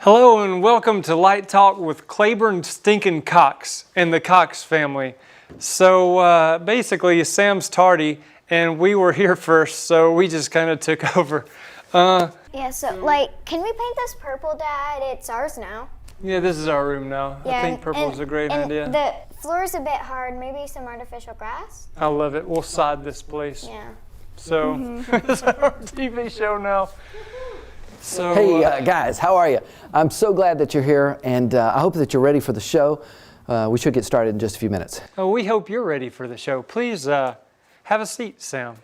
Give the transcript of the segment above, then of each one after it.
Hello and welcome to Light Talk with Clayburn Cox and the Cox family. So basically Sam's tardy and we were here first, so we just kind of took over. Yeah, so can we paint this purple, Dad? It's ours now. Yeah, this is our room now. Yeah, I think purple is a great idea. The floor's a bit hard, maybe some artificial grass? I love it. We'll sod this place. Yeah. So it's our TV show now. So, hey guys, how are you? I'm so glad that you're here, and I hope that you're ready for the show. We should get started in just a few minutes. we hope you're ready for the show. Please have a seat, Sam.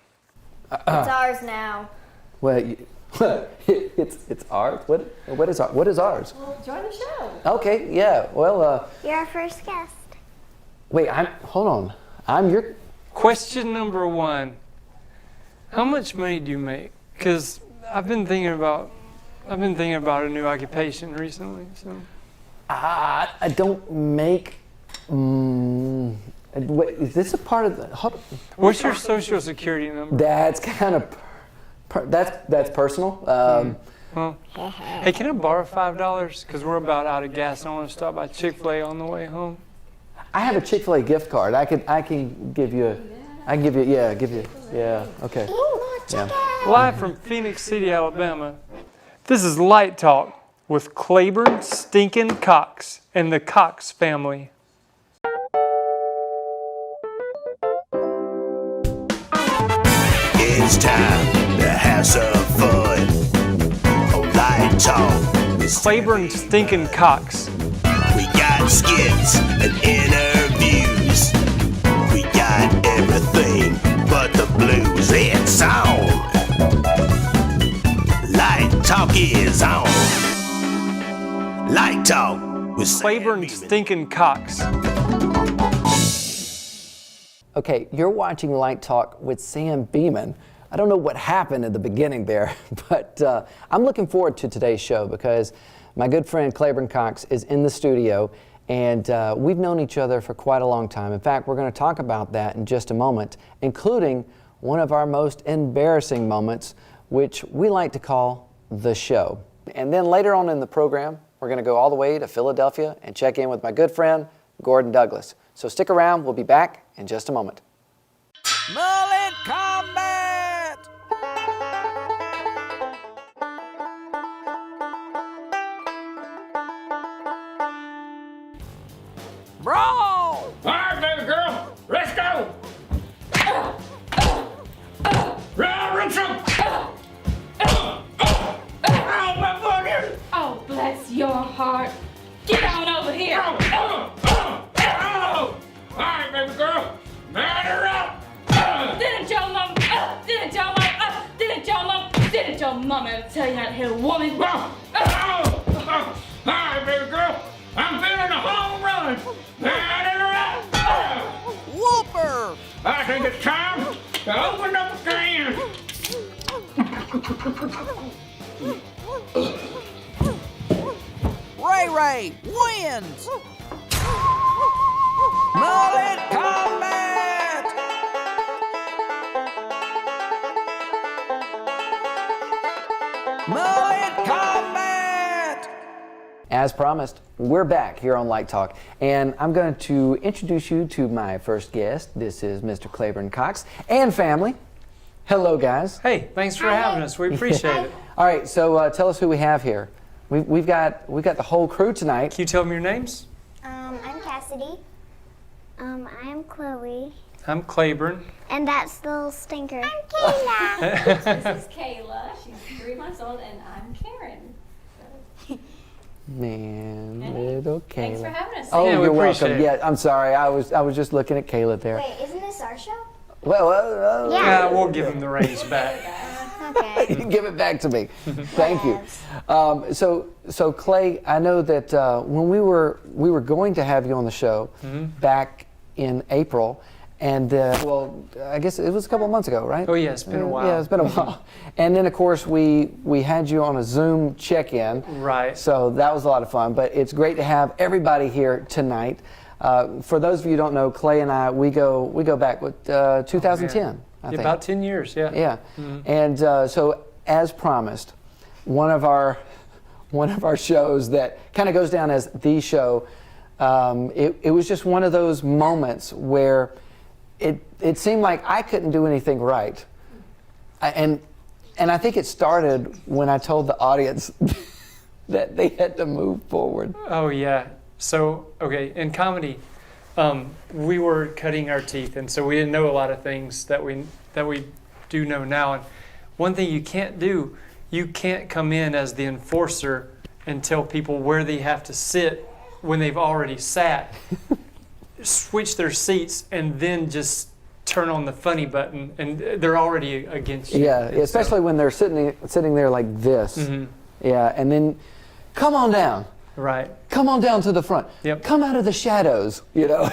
It's ours now. Well, it's ours. What is ours? Well, join the show. Okay, yeah. Well, You're our first guest. wait. Hold on. I'm your. Question number one: how much money do you make? Because I've been thinking about a new occupation recently. So I don't make. Wait, is this a part of the? what's your social security number? That's kind of. That's personal. Well, hey, can I borrow $5? Because we're about out of gas. I want to stop by Chick-fil-A on the way home. I have a Chick-fil-A gift card. I can give you. Yeah. Okay. Yeah. Live from Phoenix City, Alabama. This is Light Talk with Clayburn Cox and the Cox family. It's time to have some fun. Light Talk with Clayburn Cox. We got skits and interviews. We got everything but the blues. It's on. Light Talk is on. Light Talk with Clayburn Cox. Okay, you're watching Light Talk with Sam Beeman. I don't know what happened at the beginning there, but I'm looking forward to today's show because my good friend Claiborne Cox is in the studio, and we've known each other for quite a long time. In fact, we're going to talk about that in just a moment, including one of our most embarrassing moments, which we like to call the show. And then later on in the program, we're going to go all the way to Philadelphia and check in with my good friend, Gordon Douglas. So stick around, we'll be back in just a moment. Mullet Combat! Brawl! All right, baby girl, let's go! Richard! Oh, my fucking! Oh, bless your heart. Get on over here. All right, baby girl, batter up! Didn't your mama ever tell you how to hit a woman? All right, baby girl, I'm feeling a home run! Batter up! Whooper! I think it's time to open up the can! Ray wins! Mullet Combat! Mullet Combat! As promised, we're back here on Light Talk, and I'm going to introduce you to my first guest. This is Mr. Clayburn Cox and family. Hello, guys. Hey, thanks for having us. We appreciate it. All right, so tell us who we have here. We've got the whole crew tonight. Can you tell them your names? I'm Cassidy. I'm Chloe. I'm Clayburn. And that's the little stinker. I'm Kayla. This is Kayla. She's 3 months old, and I'm Karen. Man, Hey, little Kayla. Thanks for having us. Oh, Yeah, we you're appreciate welcome. it. Yeah, I'm sorry. I was just looking at Kayla there. Wait, isn't this our show? Well, Yeah. We'll give him the reins back. Okay. give it back to me. Thank you. So Clay, I know that when we were going to have you on the show back in April, and I guess it was a couple of months ago, right? Oh yeah, it's been a while. Yeah, it's been a while. And then of course we had you on a Zoom check-in. Right. So that was a lot of fun. But it's great to have everybody here tonight. For those of you who don't know, Clay and I, we go back with 2010. I think. About 10 years, yeah. Yeah. And so as promised, one of our one of our shows that kind of goes down as the show. It was just one of those moments where it seemed like I couldn't do anything right. And I think it started when I told the audience that they had to move forward. Oh yeah. So okay, in comedy, we were cutting our teeth, and so we didn't know a lot of things that we do know now. And one thing you can't do, you can't come in as the enforcer and tell people where they have to sit when they've already sat. Switch their seats and then just turn on the funny button, and they're already against you. Yeah, especially when they're sitting there like this. Yeah, and then come on down. Right. Come on down to the front. Yep. Come out of the shadows. You know,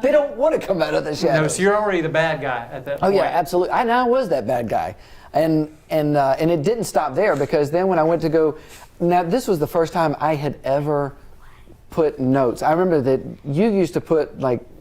they don't want to come out of the shadows. No, so you're already the bad guy at that Oh point. yeah, absolutely. I was that bad guy, and it didn't stop there, because then when I went to go, now this was the first time I had ever put notes. I remember that you used to put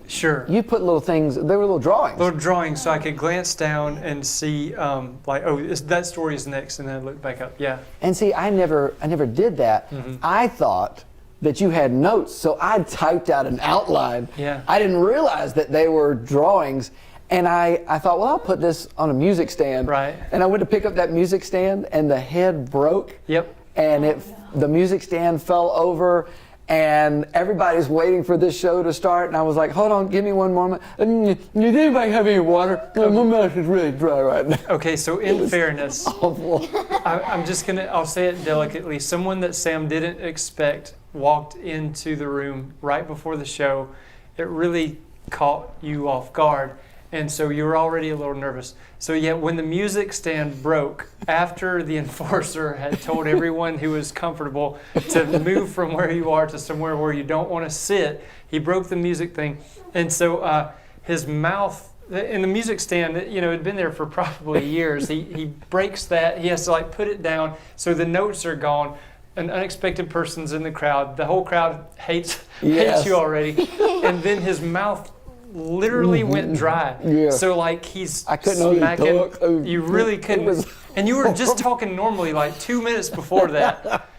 Sure. You put little things. They were little drawings. Little drawings, so I could glance down and see, that story is next, and then look back up. Yeah. And see, I never did that. I thought that you had notes, so I typed out an outline. Yeah. I didn't realize that they were drawings, and I thought, well, I'll put this on a music stand. Right. And I went to pick up that music stand, and the head broke. Yep. And the music stand fell over. And everybody's waiting for this show to start, and I was like, hold on, give me one moment. Does anybody have any water? My mouth is really dry right now. Okay, so in fairness, Awful. I'll say it delicately. Someone that Sam didn't expect walked into the room right before the show. It really caught you off guard, and so you were already a little nervous. So yeah, when the music stand broke, after the enforcer had told everyone who was comfortable to move from where you are to somewhere where you don't want to sit, he broke the music thing. And so his mouth, in the music stand, had been there for probably years. He breaks that. He has to put it down, so the notes are gone. An unexpected person's in the crowd. The whole crowd hates you already. And then his mouth literally went dry. Yeah. So he's I couldn't smacking. really talk. You really couldn't. And you were just talking normally 2 minutes before that.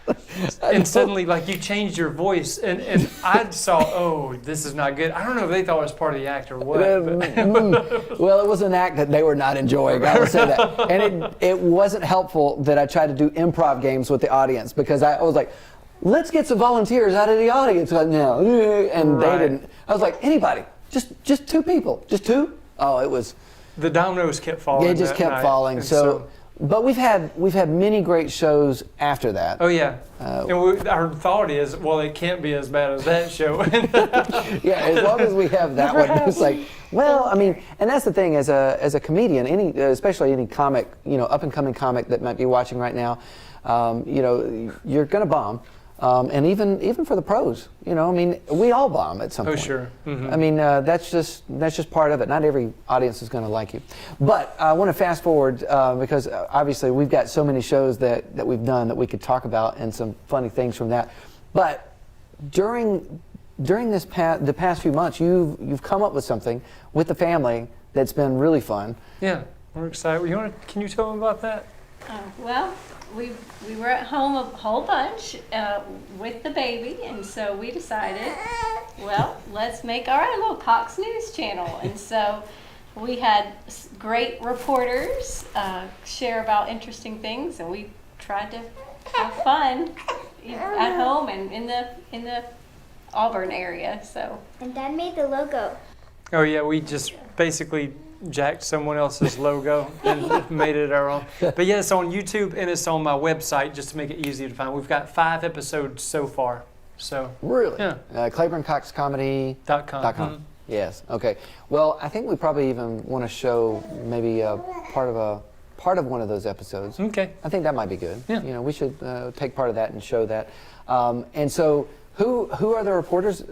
And suddenly you changed your voice, and I saw, oh, this is not good. I don't know if they thought it was part of the act or what. Well, it was an act that they were not enjoying, I would say that. And it wasn't helpful that I tried to do improv games with the audience, because I was like, let's get some volunteers out of the audience right now. And they didn't. I was like, anybody. Just two people. Just two? Oh, it was. The dominoes kept falling. They just kept falling. So, but we've had many great shows after that. Oh yeah. And our thought is, well, it can't be as bad as that show. Yeah, as long as we have that one, it's and that's the thing, as a comedian, especially any comic, up and coming comic that might be watching right now, you're gonna bomb. And even for the pros, we all bomb at some point. Oh, sure. Mm-hmm. I mean, that's just part of it. Not every audience is going to like you. But I want to fast forward because obviously we've got so many shows that we've done that we could talk about, and some funny things from that. But during the past few months, you've come up with something with the family that's been really fun. Yeah, we're excited. Can you tell them about that? Well, we were at home a whole bunch with the baby, and so we decided, well, let's make our own little Cox News channel. And so we had great reporters share about interesting things, and we tried to have fun at home and in the Auburn area. So. And Dad made the logo. Oh yeah, we just basically jacked someone else's logo and made it our own. But yeah, it's on YouTube and it's on my website, just to make it easy to find. We've got 5 episodes so far. So Really? Yeah. Claiborne Cox Comedy.com. .com. Yes. Okay. Well, I think we probably even want to show maybe part of one of those episodes. Okay. I think that might be good. Yeah. We should take part of that and show that. And so, who are the reporters?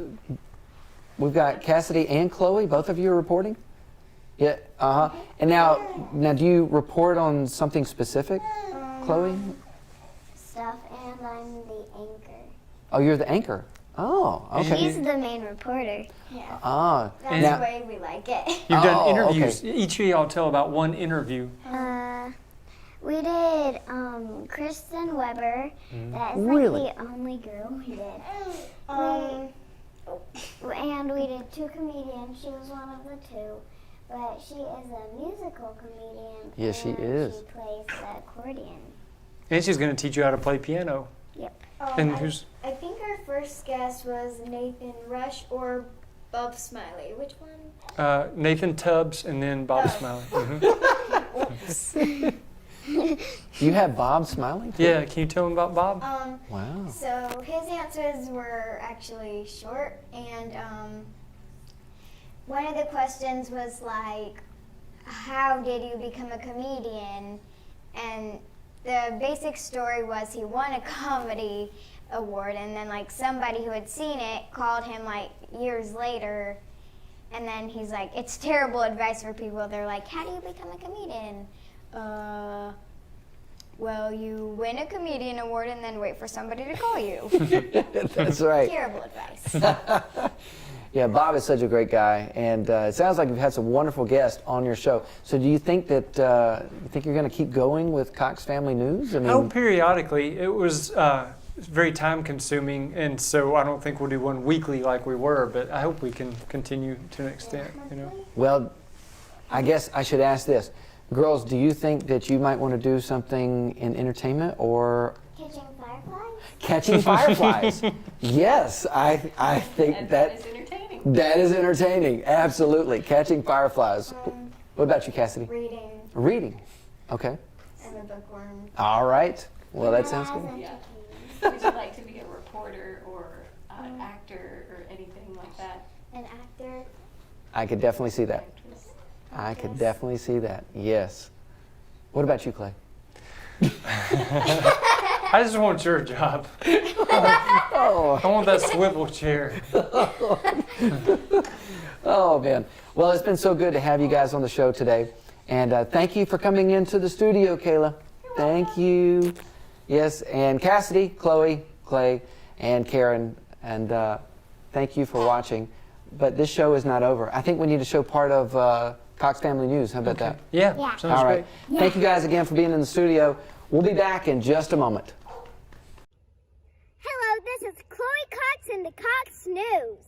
We've got Cassidy and Chloe. Both of you are reporting. Yeah. And now, do you report on something specific, Chloe? Stuff, and I'm the anchor. Oh, you're the anchor. Oh, okay. He's the main reporter. Yeah. That's now, the way we like it. You've done Oh, interviews. okay. Each of y'all tell about one interview. We did Kristen Weber. That is Really? like the only girl we did. And we did two comedians. She was one of the two. But she is a musical comedian. Yes, she and is. She plays the accordion. And she's going to teach you how to play piano. Yep. And who's? I think our first guest was Nathan Rush or Bob Smiley. Which one? Nathan Tubbs and then Bob Smiley. You have Bob Smiley too? Yeah, can you tell him about Bob? Wow. So his answers were actually short, and one of the questions was like, how did you become a comedian? And the basic story was he won a comedy award, and then like somebody who had seen it called him like years later, and then he's like, it's terrible advice for people. They're like, how do you become a comedian? Well, you win a comedian award and then wait for somebody to call you. That's right. Terrible advice. Yeah, Bob is such a great guy, and it sounds like you've had some wonderful guests on your show. So, do you think that you're going to keep going with Cox Family News? I mean, Oh, periodically. It was very time-consuming, and so I don't think we'll do one weekly like we were. But I hope we can continue to an extent. You know. well, I guess I should ask this. Girls, do you think that you might want to do something in entertainment or Catching fireflies? catching fireflies? Yes, I think And that is entertaining. that is entertaining. Absolutely, catching fireflies. What about you, Cassidy? Reading Reading. Okay. and the bookworm. All right. Well, that sounds good. Yeah. Would you like to be a reporter or an actor or anything like that? An actor? I could definitely see that. Actress? I could definitely see that. Yes. What about you, Clay? I just want your job. Oh. I want that swivel chair. Oh, man. Well, it's been so good to have you guys on the show today. And thank you for coming into the studio, Kayla. Thank you. Yes, and Cassidy, Chloe, Clay, and Karen. And thank you for watching. But this show is not over. I think we need to show part of Cox Family News. How about that? Yeah, Yeah. sounds All right. great. Thank you guys again for being in the studio. We'll be back in just a moment. Hello, this is Chloe Cox in the Cox News.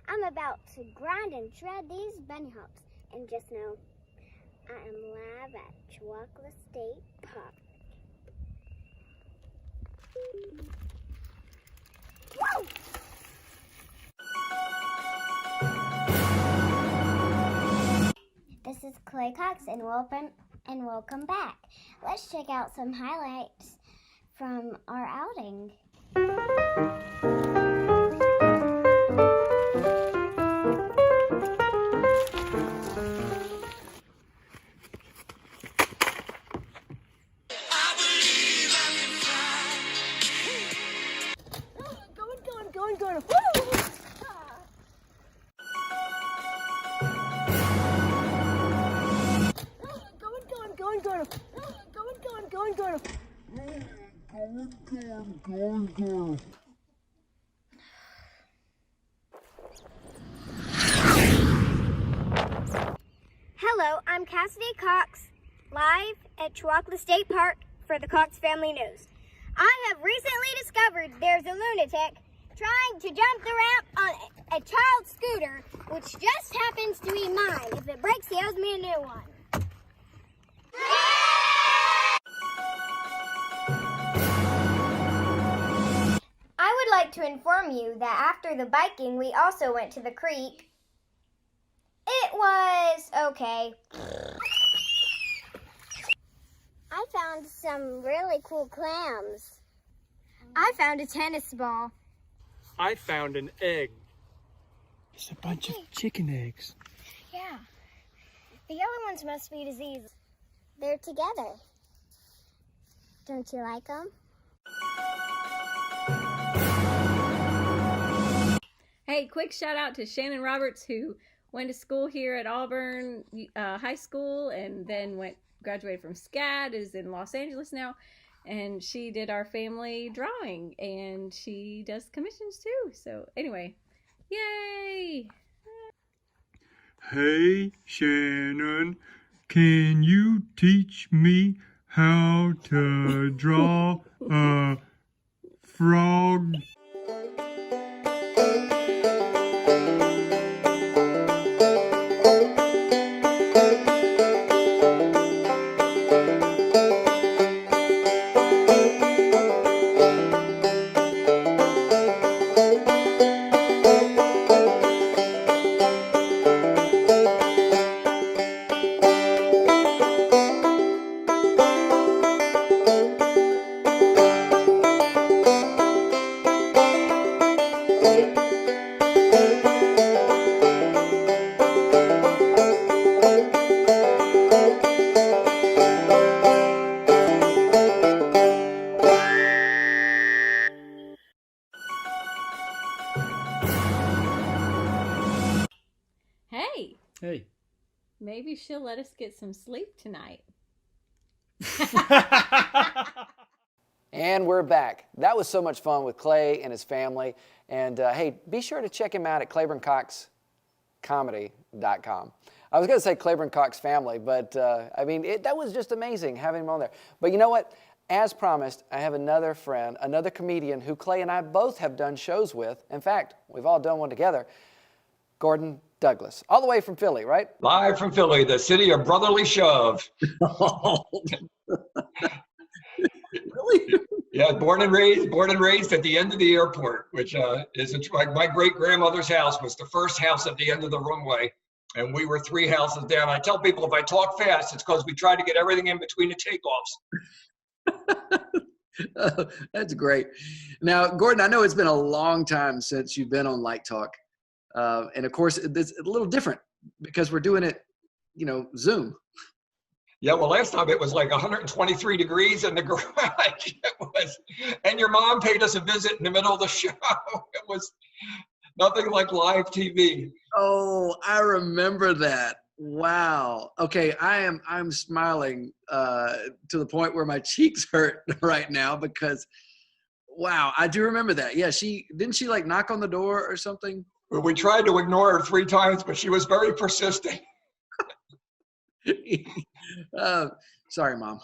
I'm about to grind and shred these bunny hops. And just know, I am live at Chihuahua State Park. Woo! This is Chloe Cox and welcome back. Let's check out some highlights from our outing. Going. Woo! Going. Hello, I'm Cassidy Cox, live at Chihuahua State Park for the Cox Family News. I have recently discovered there's a lunatic trying to jump the ramp on a child's scooter, which just happens to be mine. If it breaks, he owes me a new one. I would like to inform you that after the biking, we also went to the creek. It was okay. I found some really cool clams. I found a tennis ball. I found an egg. It's a bunch of chicken eggs. Yeah. The yellow ones must be diseased. They're together. Don't you like them? Hey, quick shout out to Shannon Roberts, who went to school here at Auburn High School and then graduated from SCAD, is in Los Angeles now. And she did our family drawing, and she does commissions too. So anyway, yay! Hey, Shannon, can you teach me how to draw a frog. Hey, Hey. maybe she'll let us get some sleep tonight. And we're back. That was so much fun with Clay and his family. And hey, be sure to check him out at ClayborneCoxComedy.com. I was going to say Claiborne Cox family, but I mean, that was just amazing having him on there. But you know what? As promised, I have another friend, another comedian who Clay and I both have done shows with. In fact, we've all done one together. Gordon Douglas, all the way from Philly, right? Live from Philly, the city of brotherly shove. Really? Yeah, born and raised at the end of the airport, which is my great grandmother's house was the first house at the end of the runway, and we were 3 houses down. I tell people if I talk fast, it's because we try to get everything in between the takeoffs. That's great. Now, Gordon, I know it's been a long time since you've been on Light Talk. And of course, it's a little different because we're doing it, Zoom. Yeah, well, last time it was like 123 degrees in the garage. And your mom paid us a visit in the middle of the show. It was nothing like live TV. Oh, I remember that. Wow. Okay, I'm smiling to the point where my cheeks hurt right now because, wow, I do remember that. Yeah, didn't she like knock on the door or something? We tried to ignore her 3 times, but she was very persistent. Sorry, Mom.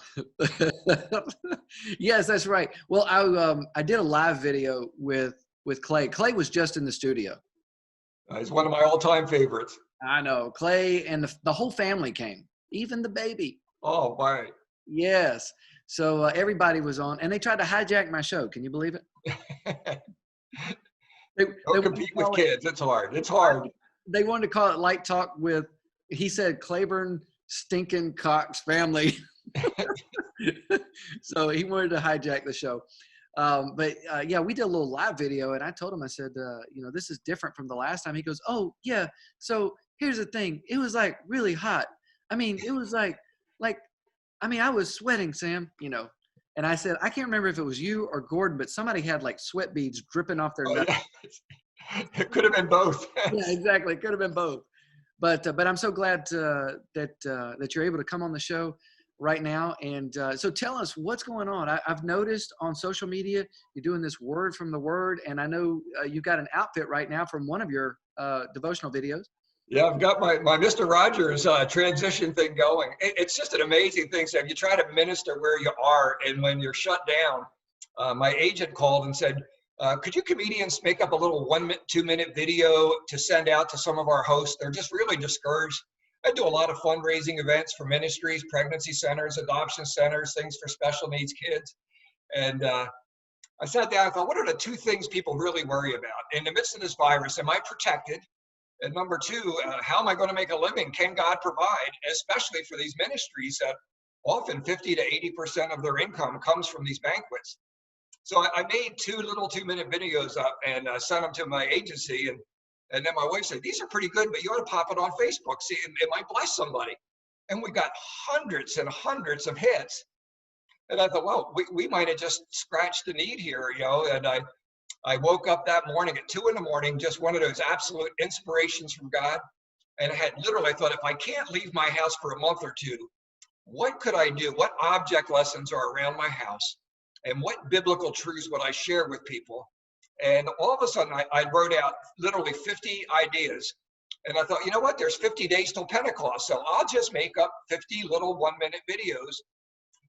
Yes, that's right. Well, I did a live video with Clay. Clay was just in the studio. He's one of my all-time favorites. I know. Clay and the whole family came, even the baby. Oh, my. Yes. So everybody was on, and they tried to hijack my show. Can you believe it? Don't compete with kids. It's hard. It's hard. They wanted to call it Light Talk with, he said, Clayburn Stinking Cox family. So he wanted to hijack the show. But yeah, we did a little live video, and I told him, I said, this is different from the last time. He goes, oh, yeah. So here's the thing. It was like really hot. I mean, it was like, I was sweating, Sam, And I said, I can't remember if it was you or Gordon, but somebody had like sweat beads dripping off their nuts. Yeah. It could have been both. Yeah, exactly. It could have been both. But I'm so glad that you're able to come on the show right now. And so tell us what's going on. I've noticed on social media you're doing this word from the word, and I know you've got an outfit right now from one of your devotional videos. Yeah, I've got my Mr. Rogers transition thing going. It's just an amazing thing, Sam. You try to minister where you are, and when you're shut down, my agent called and said, could you comedians make up a little 2-minute video to send out to some of our hosts? They're just really discouraged. I do a lot of fundraising events for ministries, pregnancy centers, adoption centers, things for special needs kids. And I sat down and thought, what are the 2 things people really worry about? In the midst of this virus, am I protected? And number 2, how am I going to make a living? Can God provide, especially for these ministries that often 50 to 80% of their income comes from these banquets? So I made 2 little 2-minute videos up and sent them to my agency. And then my wife said, these are pretty good, but you ought to pop it on Facebook. See, it might bless somebody. And we got hundreds and hundreds of hits. And I thought, well, we might have just scratched the need here, And I woke up that morning at 2 a.m, just one of those absolute inspirations from God. And I thought, if I can't leave my house for a month or 2, what could I do? What object lessons are around my house? And what biblical truths would I share with people? And all of a sudden, I wrote out literally 50 ideas. And I thought, you know what? There's 50 days till Pentecost. So I'll just make up 50 little 1-minute videos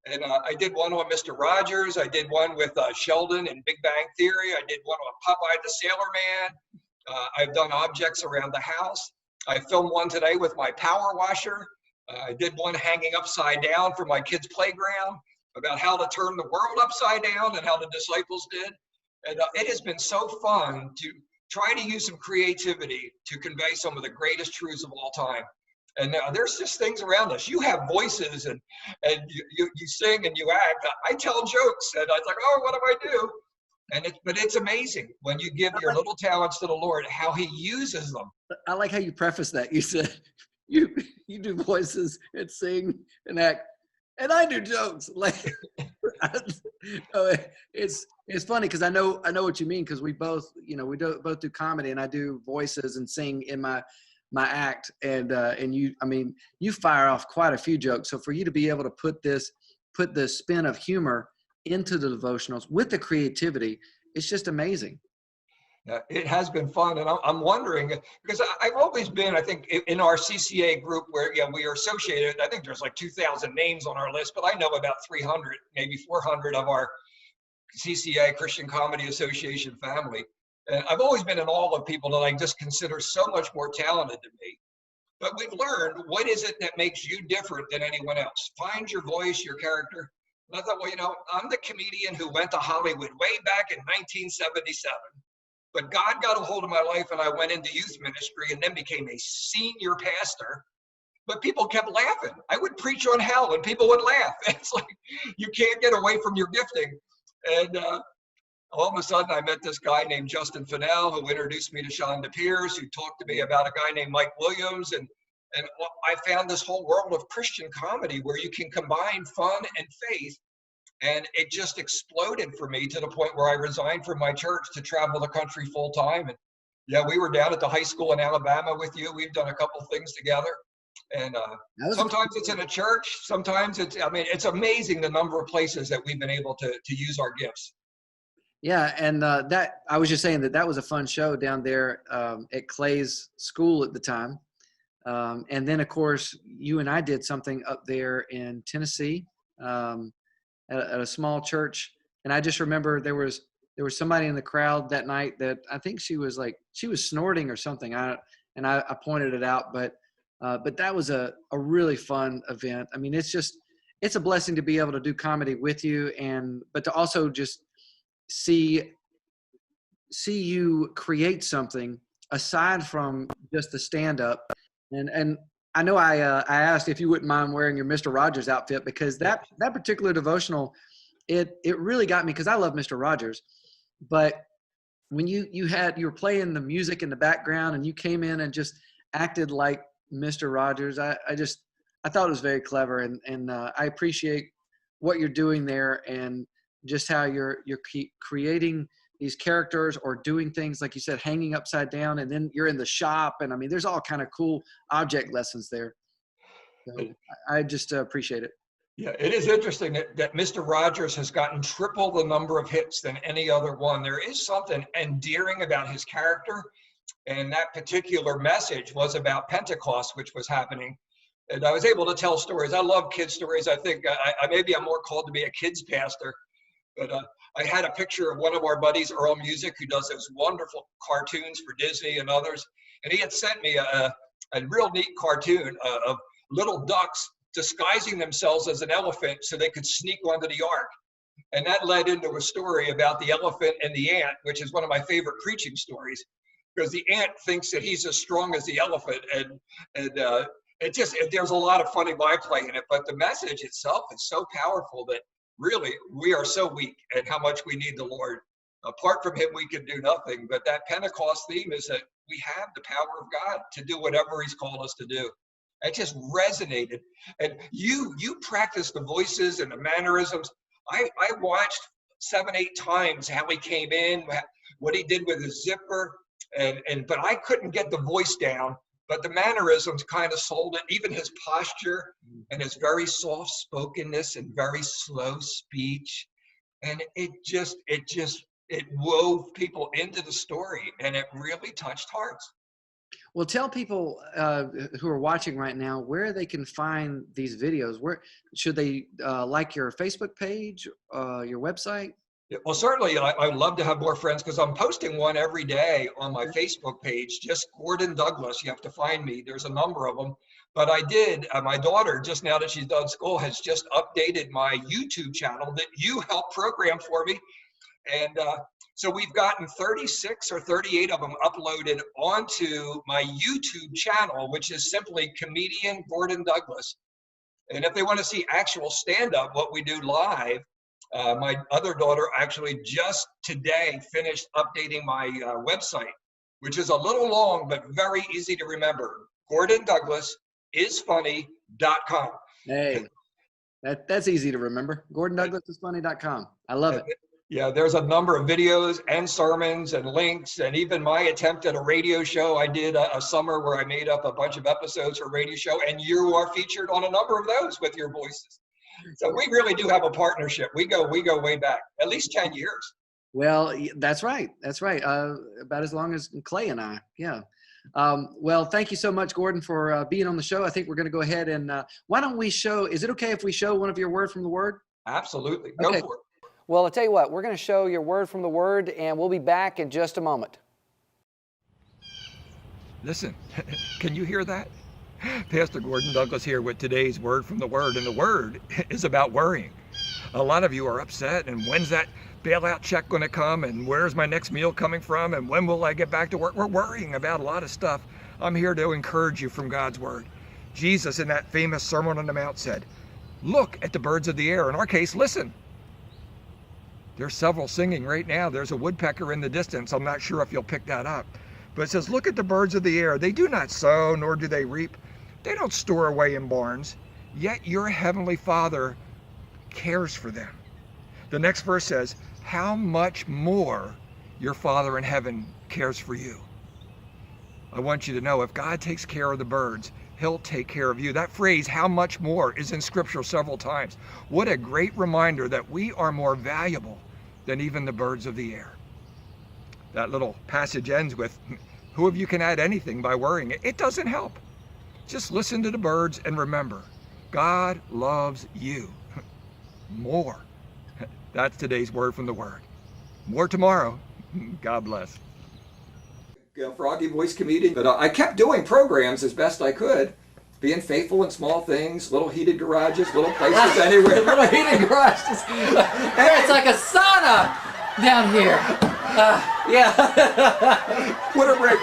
And I did one on Mr. Rogers. I did one with Sheldon in Big Bang Theory. I did one on Popeye the Sailor Man. I've done objects around the house. I filmed one today with my power washer. I did one hanging upside down for my kids' playground about how to turn the world upside down and how the disciples did. And it has been so fun to try to use some creativity to convey some of the greatest truths of all time. And there's just things around us. You have voices and you sing and you act. I tell jokes and I was like, oh, what do I do? But it's amazing when you give your little talents to the Lord, how he uses them. I like how you preface that. You said you do voices and sing and act, and I do jokes. Like it's funny because I know what you mean, because we both both do comedy, and I do voices and sing in my act, and you fire off quite a few jokes. So for you to be able to put the spin of humor into the devotionals with the creativity, it's just amazing. It has been fun, and I'm wondering, because I've always been, I think, in our CCA group where we are associated. I think there's like 2,000 names on our list, but I know about 300, maybe 400 of our CCA, Christian Comedy Association family. And I've always been in awe of people that I just consider so much more talented than me. But we've learned, what is it that makes you different than anyone else? Find your voice, your character. And I thought, well, I'm the comedian who went to Hollywood way back in 1977. But God got a hold of my life and I went into youth ministry and then became a senior pastor. But people kept laughing. I would preach on hell and people would laugh. It's like, you can't get away from your gifting. And all of a sudden I met this guy named Justin Fennell who introduced me to Sean DePeers, who talked to me about a guy named Mike Williams. And I found this whole world of Christian comedy where you can combine fun and faith. And it just exploded for me to the point where I resigned from my church to travel the country full time. And yeah, we were down at the high school in Alabama with you. We've done a couple things together. And sometimes it's in a church. Sometimes it's amazing the number of places that we've been able to use our gifts. Yeah, and that I was just saying that was a fun show down there at Clay's school at the time. And then, of course, you and I did something up there in Tennessee at a small church. And I just remember there was somebody in the crowd that night that I think she was snorting or something. I pointed it out, but that was a really fun event. I mean, it's a blessing to be able to do comedy with you, but to also just see you create something aside from just the stand-up. And I know I asked if you wouldn't mind wearing your Mr. Rogers outfit, because that particular devotional, it really got me, because I love Mr. Rogers. But when you were playing the music in the background and you came in and just acted like Mr. Rogers, I thought it was very clever, and I appreciate what you're doing there, and just how you're creating these characters or doing things, like you said, hanging upside down, and then you're in the shop. And I mean, there's all kind of cool object lessons there. So I just appreciate it. Yeah, it is interesting that Mr. Rogers has gotten triple the number of hits than any other one. There is something endearing about his character. And that particular message was about Pentecost, which was happening. And I was able to tell stories. I love kids' stories. I think maybe I'm more called to be a kids' pastor. But I had a picture of one of our buddies, Earl Music, who does those wonderful cartoons for Disney and others. And he had sent me a real neat cartoon of little ducks disguising themselves as an elephant so they could sneak onto the ark. And that led into a story about the elephant and the ant, which is one of my favorite preaching stories, because the ant thinks that he's as strong as the elephant. And there's a lot of funny byplay in it, but the message itself is so powerful that really, we are so weak and how much we need the Lord. Apart from him, we can do nothing. But that Pentecost theme is that we have the power of God to do whatever he's called us to do. It just resonated. And you practice the voices and the mannerisms. I watched 7-8 times how he came in, what he did with his zipper, but I couldn't get the voice down. But the mannerisms kind of sold it, even his posture and his very soft spokenness and very slow speech. And it wove people into the story, and it really touched hearts. Well, tell people who are watching right now where they can find these videos. Where should they like your Facebook page, your website? Yeah, well, certainly, I'd love to have more friends because I'm posting one every day on my Facebook page. Just Gordon Douglas. You have to find me. There's a number of them. But I did. My daughter, just now that she's done school, has just updated my YouTube channel that you helped program for me. And so we've gotten 36 or 38 of them uploaded onto my YouTube channel, which is simply Comedian Gordon Douglas. And if they want to see actual stand-up, what we do live, my other daughter actually just today finished updating my website, which is a little long, but very easy to remember. GordonDouglasIsfunny.com. Hey, that's easy to remember. GordonDouglasIsfunny.com. I love it. Yeah, there's a number of videos and sermons and links, and even my attempt at a radio show. I did a summer where I made up a bunch of episodes for a radio show, and you are featured on a number of those with your voices. So we really do have a partnership. We go way back, at least 10 years. Well, that's right. That's right. About as long as Clay and I. Yeah. Well, thank you so much, Gordon, for being on the show. I think we're going to go ahead and why don't we show, is it okay if we show one of your word from the word? Absolutely. Go for it. Well, I'll tell you what, we're going to show your word from the word, and we'll be back in just a moment. Listen, can you hear that? Pastor Gordon Douglas here with today's word from the word, and the word is about worrying. A lot of you are upset, and when's that bailout check going to come, and where's my next meal coming from, and when will I get back to work? We're worrying about a lot of stuff. I'm here to encourage you from God's word. Jesus in that famous Sermon on the Mount said, look at the birds of the air. In our case, listen. There's several singing right now. There's a woodpecker in the distance. I'm not sure if you'll pick that up. But it says, look at the birds of the air. They do not sow, nor do they reap. They don't store away in barns. Yet your heavenly Father cares for them. The next verse says, how much more your Father in heaven cares for you. I want you to know, if God takes care of the birds, He'll take care of you. That phrase, how much more, is in Scripture several times. What a great reminder that we are more valuable than even the birds of the air. That little passage ends with, who of you can add anything by worrying? It doesn't help. Just listen to the birds and remember, God loves you more. That's today's word from the word. More tomorrow. God bless. Froggy voice comedian, but I kept doing programs as best I could, being faithful in small things, little heated garages, little places anywhere. Little heated garages. It's like a sauna down here. Yeah. What a break.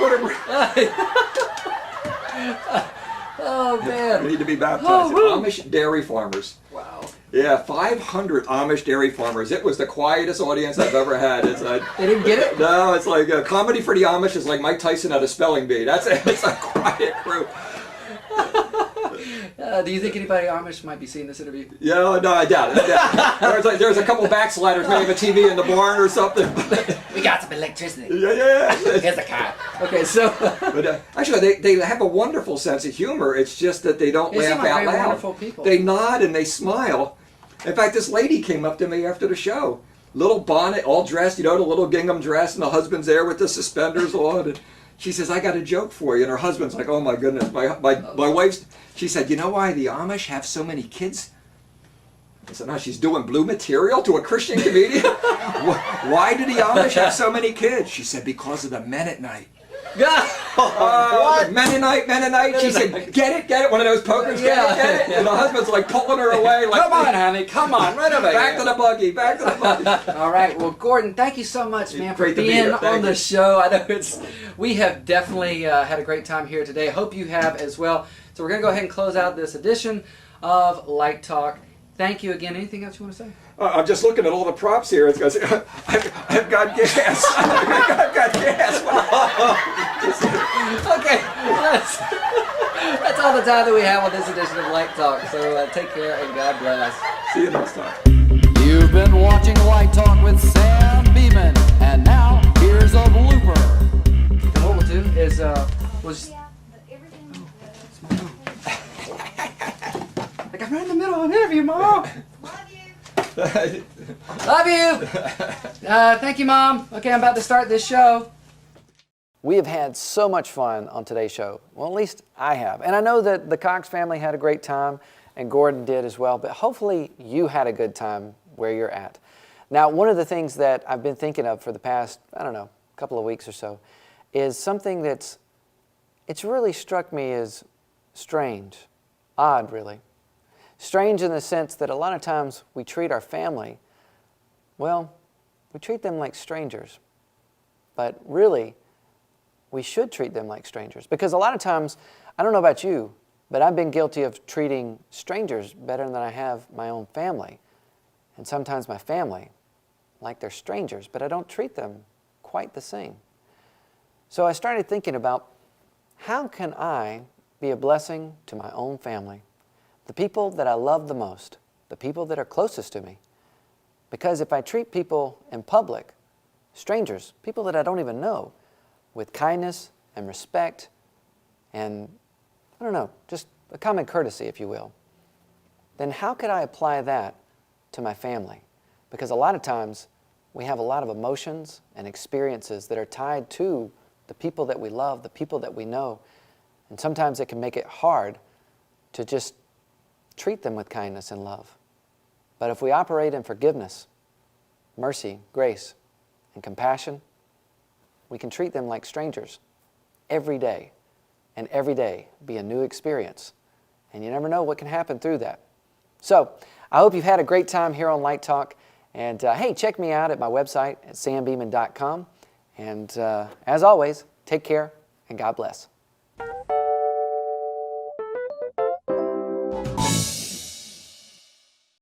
Oh, man. We need to be baptized. Amish dairy farmers. Wow. Yeah, 500 Amish dairy farmers. It was the quietest audience I've ever had. It's like, They didn't get it? no, it's like a comedy for the Amish is like Mike Tyson at a spelling bee. It's a quiet group. Do you think anybody Amish might be seeing this interview? Yeah, no, I doubt it. There's a couple backsliders, maybe a TV in the barn or something. We got some electricity. Yeah. Here's a cat. Okay, so. But actually, they have a wonderful sense of humor. It's just that they don't laugh out loud. Wonderful people. They nod and they smile. In fact, this lady came up to me after the show. Little bonnet, all dressed, the little gingham dress, and the husband's there with the suspenders on. And she says, I got a joke for you. And her husband's like, oh my goodness. My wife's, she said, you know why the Amish have so many kids? I said, no, she's doing blue material to a Christian comedian? Why do the Amish have so many kids? She said, because of the men at night. What? Mennonite. She said, get it, one of those pokers, get it. And the husband's like pulling her away. Like, Come on, honey, come on, right over back to the buggy. All right, well, Gordon, thank you so much, man, for Great to be being here. on Thank the you. show. I know we have definitely had a great time here today. Hope you have as well. So we're going to go ahead and close out this edition of Light Talk. Thank you again. Anything else you want to say? I'm just looking at all the props here. It's because I've got gas. I've got gas. Okay, that's all the time that we have on this edition of Light Talk. So take care and God bless. See you next time. You've been watching Light Talk with Sam Beeman, and now here's a blooper. And what we'll do is like I'm right in the middle of an interview, Mom. Love you. Thank you, Mom. Okay, I'm about to start this show. We have had so much fun on today's show. Well, at least I have. And I know that the Cox family had a great time, and Gordon did as well, but hopefully you had a good time where you're at. Now, one of the things that I've been thinking of for the past, I don't know, couple of weeks or so, is something it's really struck me as strange, odd really. Strange in the sense that a lot of times we treat our family, well, we treat them like strangers. But really, we should treat them like strangers. Because a lot of times, I don't know about you, but I've been guilty of treating strangers better than I have my own family. And sometimes my family like they're strangers, but I don't treat them quite the same. So I started thinking about, how can I be a blessing to my own family? The people that I love the most, the people that are closest to me. Because if I treat people in public, strangers, people that I don't even know, with kindness and respect and, I don't know, just a common courtesy, if you will, then how could I apply that to my family? Because a lot of times we have a lot of emotions and experiences that are tied to the people that we love, the people that we know, and sometimes it can make it hard to just treat them with kindness and love. But if we operate in forgiveness, mercy, grace, and compassion, we can treat them like strangers every day, and every day be a new experience. And you never know what can happen through that. So, I hope you've had a great time here on Light Talk. And hey, check me out at my website at sambeeman.com. And as always, take care and God bless.